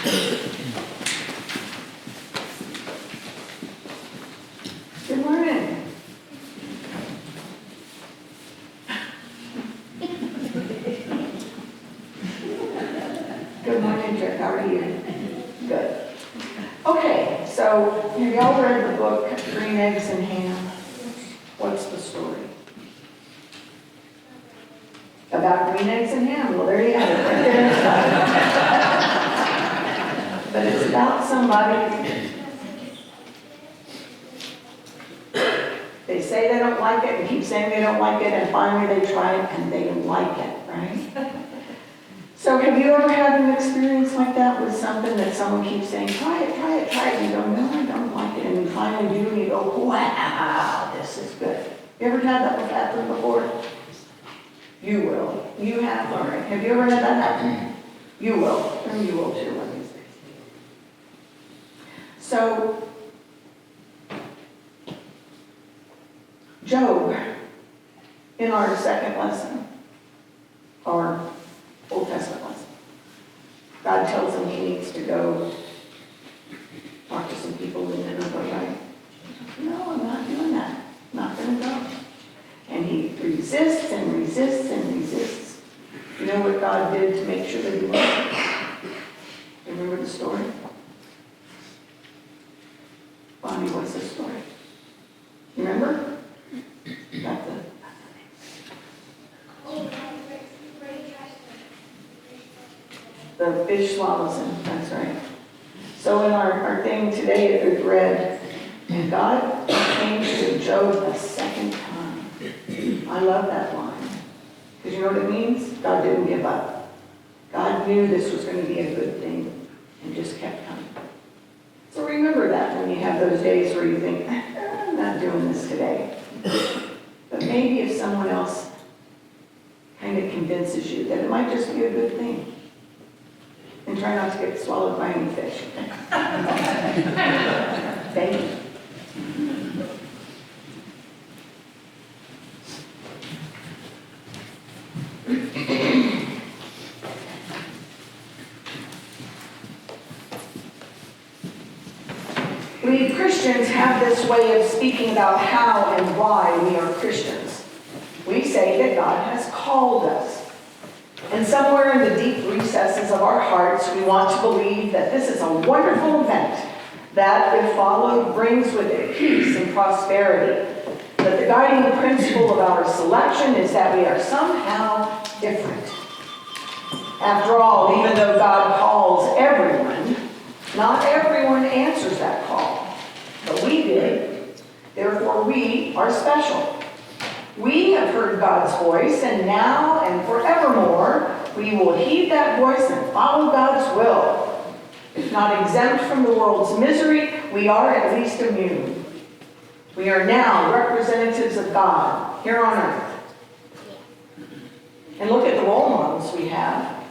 Good morning. Good morning, Rick. How are you? Good. Okay, so have y'all read the book Green Eggs and Ham? What's the story? About green eggs and ham. Well, there you have it. Right there. But it's about somebody. They say they don't like it and keep saying they don't like it, and finally they try it and they like it, right? So have you ever had an experience like that with something that someone keeps saying, try it, try it, try it, and you go, no, I don't like it, and you finally do, and you go, wow, this is good. You ever had that happen before? You will. You have? All right. Have you ever had that happen? You will. And you will too, let me say. So, Job, in our second lesson, our Old Testament lesson, God tells him he needs to go talk to some people in Nineveh, right? No, I'm not doing that. I'm not going to go. And he resists and resists and resists. You know what God did to make sure that he went? Remember the story? Bonnie, what's the story? Remember? Got the fish swallows him, that's right. So in our thing today it read, and God came to Job a second time. I love that line. Because you know what it means? God didn't give up. God knew this was going to be a good thing and just kept coming. So remember that when you have those days where you think, I'm not doing this today. But maybe if someone else kind of convinces you that it might just be a good thing. And try not to get swallowed by any fish. Thank you. We Christians have this way of speaking about how and why we are Christians. We say that God has called us. And somewhere in the deep recesses of our hearts, we want to believe that this is a wonderful event that, if followed, brings with it peace and prosperity. That the guiding principle of our selection is that we are somehow different. After all, even though God calls everyone, not everyone answers that call. But we did. Therefore, we are special. We have heard God's voice, and now and forevermore, we will heed that voice and follow God's will. If not exempt from the world's misery, we are at least immune. We are now representatives of God here on earth. And look at the role models we have.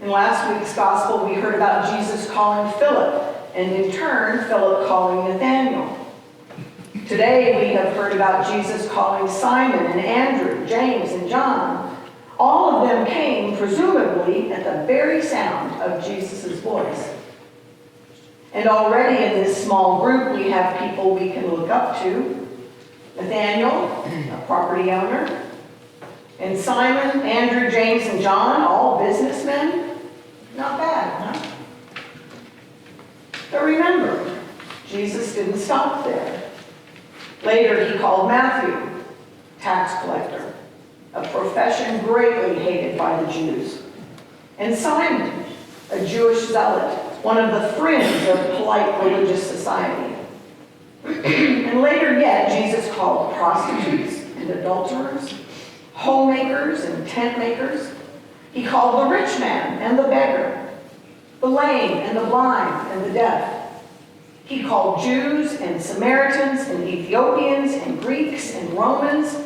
In last week's gospel, we heard about Jesus calling Philip, and in turn, Philip calling Nathanael. Today, we have heard about Jesus calling Simon and Andrew, James and John. All of them came, presumably, at the very sound of Jesus' voice. And already in this small group, we have people we can look up to. Nathanael, a property owner. And Simon, Andrew, James, and John, all businessmen. Not bad, huh? But remember, Jesus didn't stop there. Later, he called Matthew, tax collector, a profession greatly hated by the Jews. And Simon, a Jewish zealot, one of the fringe of polite religious society. And later yet, Jesus called prostitutes and adulterers, homemakers and tent makers. He called the rich man and the beggar, the lame and the blind and the deaf. He called Jews and Samaritans and Ethiopians and Greeks and Romans.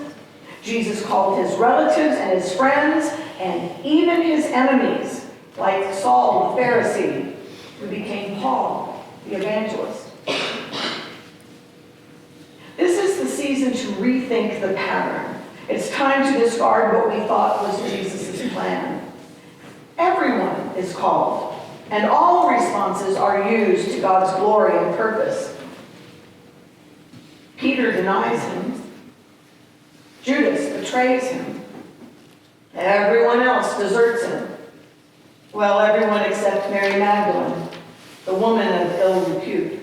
Jesus called his relatives and his friends and even his enemies, like Saul the Pharisee, who became Paul the evangelist. This is the season to rethink the pattern. It's time to discard what we thought was Jesus' plan. Everyone is called. And all responses are used to God's glory and purpose. Peter denies him. Judas betrays him. Everyone else deserts him. Well, everyone except Mary Magdalene, the woman of ill repute.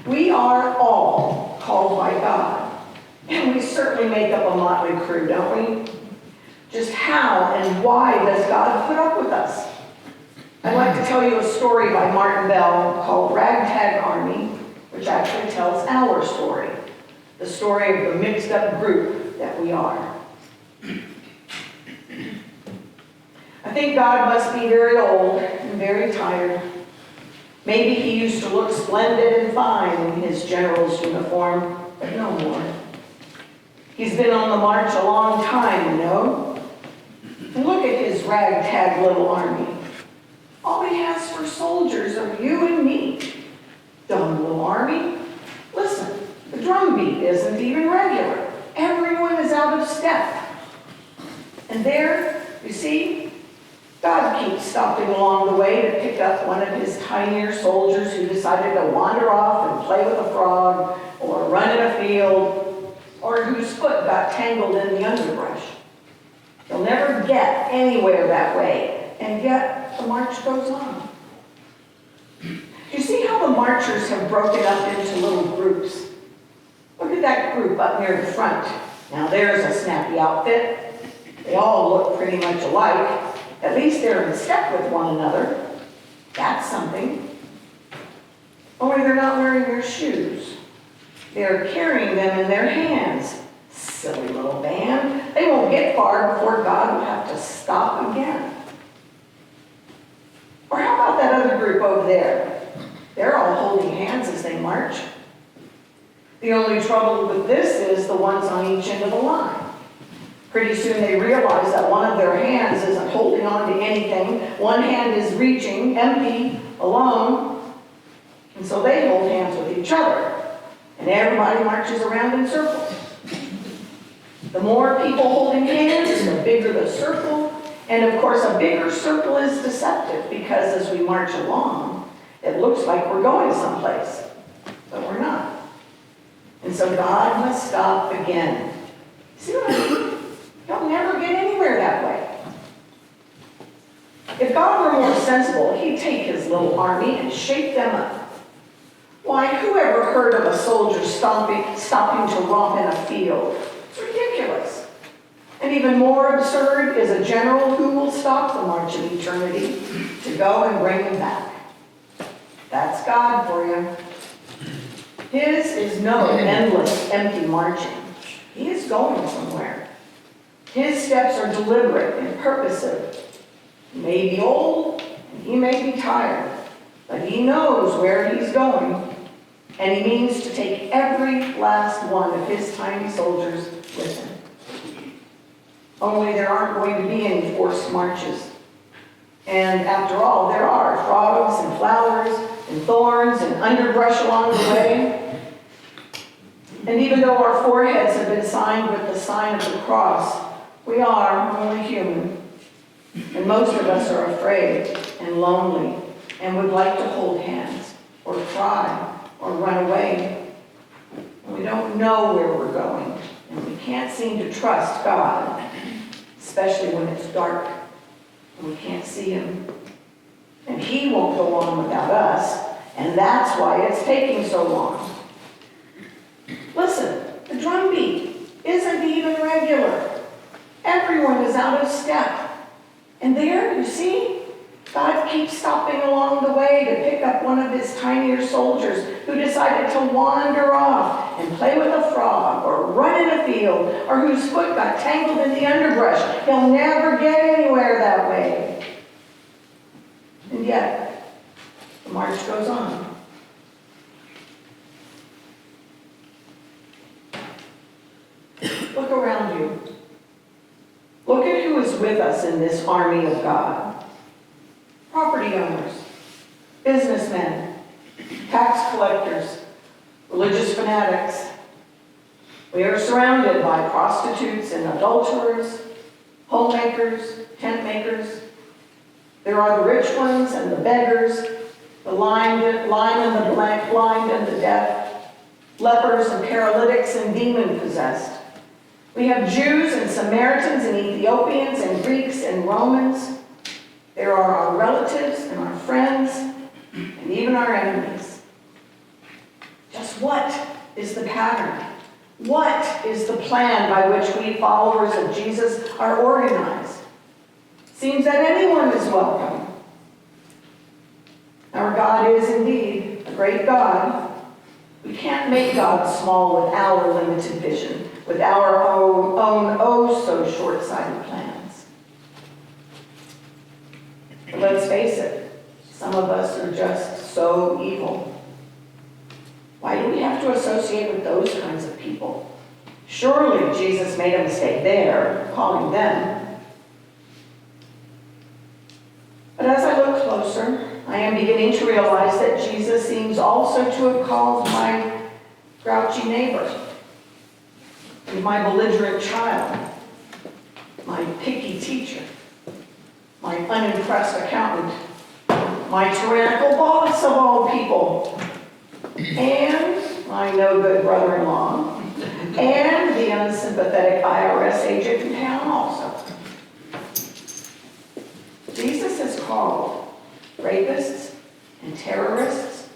We are all called by God, and we certainly make up a motley crew, don't we? Just how and why does God put up with us? I'd like to tell you a story by Martin Bell called Ragtag Army, which actually tells our story, the story of the mixed up group that we are. I think God must be very old and very tired. Maybe he used to look splendid and fine in his general's uniform, but no more. He's been on the march a long time, you know. And look at his ragtag little army. All he has for soldiers are you and me. Dumb little army. Listen, the drum beat isn't even regular. Everyone is out of step. And there, you see, God keeps stopping along the way to pick up one of his tinier soldiers who decided to wander off and play with a frog, or run in a field, or whose foot got tangled in the underbrush. They'll never get anywhere that way, and yet the march goes on. You see how the marchers have broken up into little groups? Look at that group up near the front. Now there's a snappy outfit. They all look pretty much alike. At least they're in step with one another. That's something. Only they're not wearing their shoes. They're carrying them in their hands. Silly little band. They won't get far before God will have to stop again. Or how about that other group over there? They're all holding hands as they march. The only trouble with this is the ones on each end of the line. Pretty soon they realize that one of their hands isn't holding on to anything. One hand is reaching, empty, alone. And so they hold hands with each other. And everybody marches around in circles. The more people holding hands, the bigger the circle. And of course, a bigger circle is deceptive because as we march along, it looks like we're going someplace. But we're not. And so God must stop again. See what I mean? He'll never get anywhere that way. If God were more sensible, he'd take his little army and shake them up. Why, who ever heard of a soldier stopping to romp in a field? It's ridiculous. And even more absurd is a general who will stop the march of eternity to go and bring him back. That's God for you. His is no endless, empty marching. He is going somewhere. His steps are deliberate and purposive. He may be old and he may be tired, but he knows where he's going, and he means to take every last one of his tiny soldiers with him. Only there aren't going to be any forced marches. And after all, there are frogs and flowers and thorns and underbrush along the way. And even though our foreheads have been signed with the sign of the cross, we are only human, and most of us are afraid and lonely and would like to hold hands or cry or run away. And we don't know where we're going, and we can't seem to trust God, especially when it's dark and we can't see him. And he won't go on without us, and that's why it's taking so long. Listen, the drum beat isn't even regular. Everyone is out of step. And there, you see, God keeps stopping along the way to pick up one of his tinier soldiers who decided to wander off and play with a frog or run in a field or whose foot got tangled in the underbrush. He'll never get anywhere that way. And yet, the march goes on. Look around you. Look at who is with us in this army of God. Property owners, businessmen, tax collectors, religious fanatics. We are surrounded by prostitutes and adulterers, homemakers, tent makers. There are the rich ones and the beggars, the lame and the blind and the deaf, lepers and paralytics and demon-possessed. We have Jews and Samaritans and Ethiopians and Greeks and Romans. There are our relatives and our friends and even our enemies. Just what is the pattern? What is the plan by which we followers of Jesus are organized? Seems that anyone is welcome. Our God is indeed a great God. We can't make God small with our limited vision, with our own oh so short-sighted plans. But let's face it, some of us are just so evil. Why do we have to associate with those kinds of people? Surely Jesus made a mistake there, calling them. But as I look closer, I am beginning to realize that Jesus seems also to have called my grouchy neighbor, and my belligerent child, my picky teacher, my unimpressed accountant, my tyrannical boss of all people, and my no-good brother-in-law, and the unsympathetic IRS agent in town also. Jesus has called rapists and terrorists,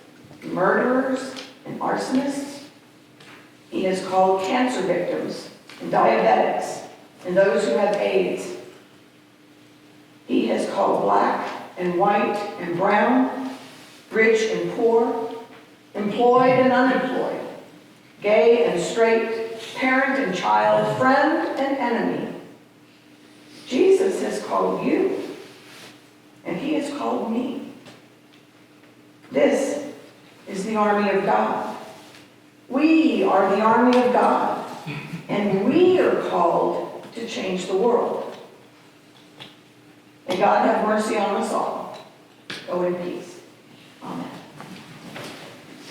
murderers and arsonists. He has called cancer victims and diabetics and those who have AIDS. He has called black and white and brown, rich and poor, employed and unemployed, gay and straight, parent and child, friend and enemy. Jesus has called you, and he has called me. This is the army of God. We are the army of God, and we are called to change the world. May God have mercy on us all. Go in peace.